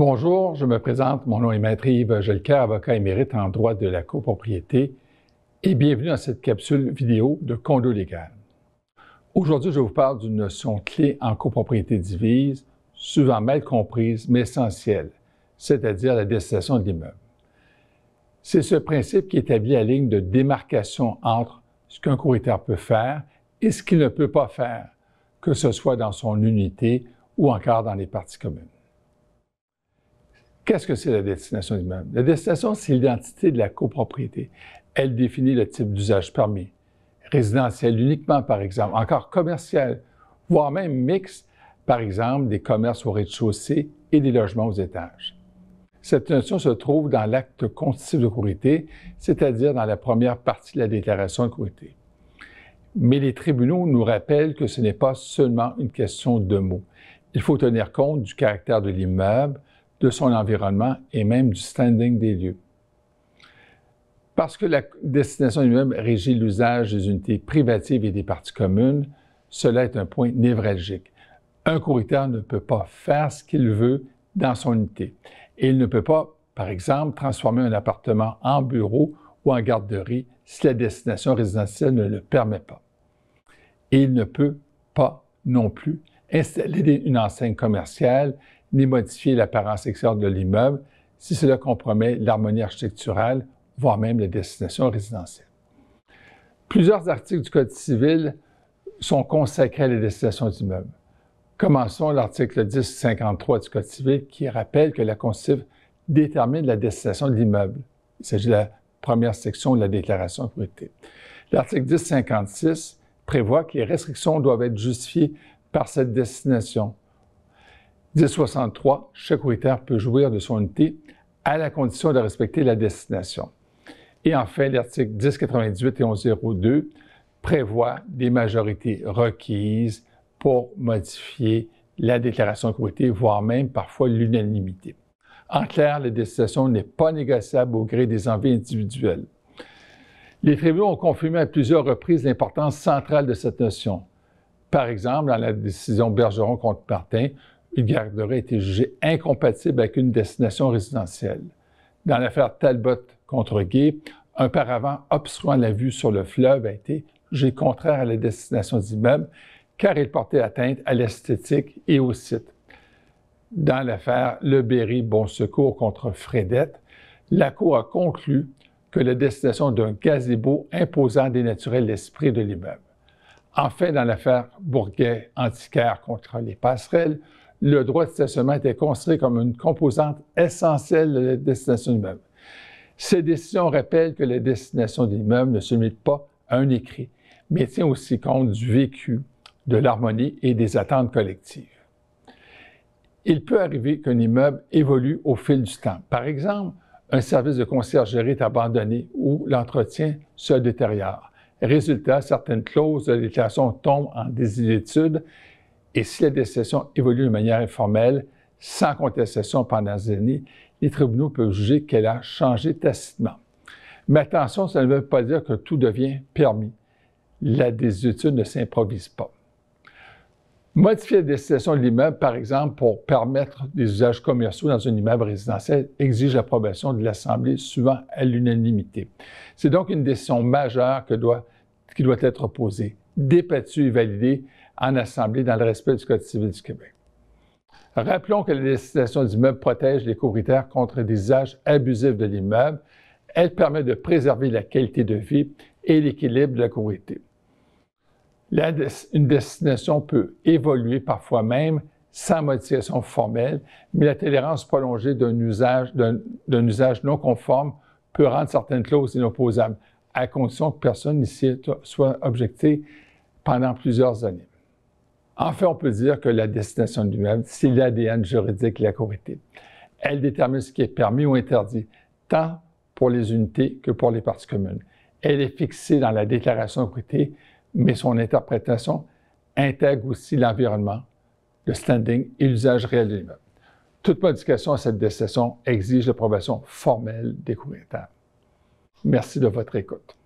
Bonjour, je me présente, mon nom est Maître Yves Jelker, avocat émérite en droit de la copropriété, et bienvenue dans cette capsule vidéo de Condo Légal. Aujourd'hui, je vous parle d'une notion clé en copropriété divise, souvent mal comprise mais essentielle, c'est-à-dire la destination de l'immeuble. C'est ce principe qui établit la ligne de démarcation entre ce qu'un copropriétaire peut faire et ce qu'il ne peut pas faire, que ce soit dans son unité ou encore dans les parties communes. Qu'est-ce que c'est la destination de l'immeuble? La destination, c'est l'identité de la copropriété. Elle définit le type d'usage permis. Résidentiel uniquement, par exemple, encore commercial, voire même mixte, par exemple, des commerces au rez-de-chaussée et des logements aux étages. Cette notion se trouve dans l'acte constitutif de copropriété, c'est-à-dire dans la première partie de la déclaration de copropriété. Mais les tribunaux nous rappellent que ce n'est pas seulement une question de mots. Il faut tenir compte du caractère de l'immeuble, de son environnement et même du standing des lieux. Parce que la destination de l'immeuble régit l'usage des unités privatives et des parties communes, cela est un point névralgique. Un copropriétaire ne peut pas faire ce qu'il veut dans son unité et il ne peut pas, par exemple, transformer un appartement en bureau ou en garderie si la destination résidentielle ne le permet pas. Et il ne peut pas non plus installer une enseigne commerciale ni modifier l'apparence extérieure de l'immeuble si cela compromet l'harmonie architecturale, voire même la destination résidentielle. Plusieurs articles du Code civil sont consacrés à la destination d'immeuble. Commençons l'article 1053 du Code civil qui rappelle que la Constitution détermine la destination de l'immeuble. Il s'agit de la première section de la déclaration de propriété. L'article 1056 prévoit que les restrictions doivent être justifiées par cette destination. 1063, chaque copropriétaire peut jouir de son unité à la condition de respecter la destination. Et enfin, l'article 1098 et 1102 prévoit des majorités requises pour modifier la déclaration de copropriété, voire même parfois l'unanimité. En clair, la destination n'est pas négociable au gré des envies individuelles. Les tribunaux ont confirmé à plusieurs reprises l'importance centrale de cette notion. Par exemple, dans la décision Bergeron contre Martin, une garderie a été jugée incompatible avec une destination résidentielle. Dans l'affaire Talbot contre Gay, un paravent obstruant la vue sur le fleuve a été jugé contraire à la destination d'immeuble car il portait atteinte à l'esthétique et au site. Dans l'affaire Le Berry-Bon Secours contre Fredette, la Cour a conclu que la destination d'un gazebo imposant dénaturait l'esprit de l'immeuble. Enfin, dans l'affaire Bourguet-Antiquaire contre les passerelles, le droit de stationnement était considéré comme une composante essentielle de la destination de l'immeuble. Ces décisions rappellent que la destination de l'immeuble ne se limite pas à un écrit, mais tient aussi compte du vécu, de l'harmonie et des attentes collectives. Il peut arriver qu'un immeuble évolue au fil du temps. Par exemple, un service de conciergerie est abandonné ou l'entretien se détériore. Résultat, certaines clauses de la déclaration tombent en désuétude et si la destination évolue de manière informelle, sans contestation pendant des années, les tribunaux peuvent juger qu'elle a changé tacitement. Mais attention, ça ne veut pas dire que tout devient permis. La désuétude ne s'improvise pas. Modifier la destination de l'immeuble, par exemple, pour permettre des usages commerciaux dans un immeuble résidentiel, exige l'approbation de l'Assemblée, souvent à l'unanimité. C'est donc une décision majeure qui doit être posée, débattue et validée en Assemblée dans le respect du Code civil du Québec. Rappelons que la destination d'immeuble protège les copropriétaires contre des usages abusifs de l'immeuble. Elle permet de préserver la qualité de vie et l'équilibre de la copropriété. Une destination peut évoluer parfois même sans modification formelle, mais la tolérance prolongée d'un usage non conforme peut rendre certaines clauses inopposables, à condition que personne n'ici soit objecté pendant plusieurs années. Enfin, on peut dire que la destination de l'immeuble, c'est l'ADN juridique de la copropriété. Elle détermine ce qui est permis ou interdit, tant pour les unités que pour les parties communes. Elle est fixée dans la déclaration de propriété, mais son interprétation intègre aussi l'environnement, le standing et l'usage réel de l'immeuble. Toute modification à cette destination exige l'approbation formelle des copropriétaires. Merci de votre écoute.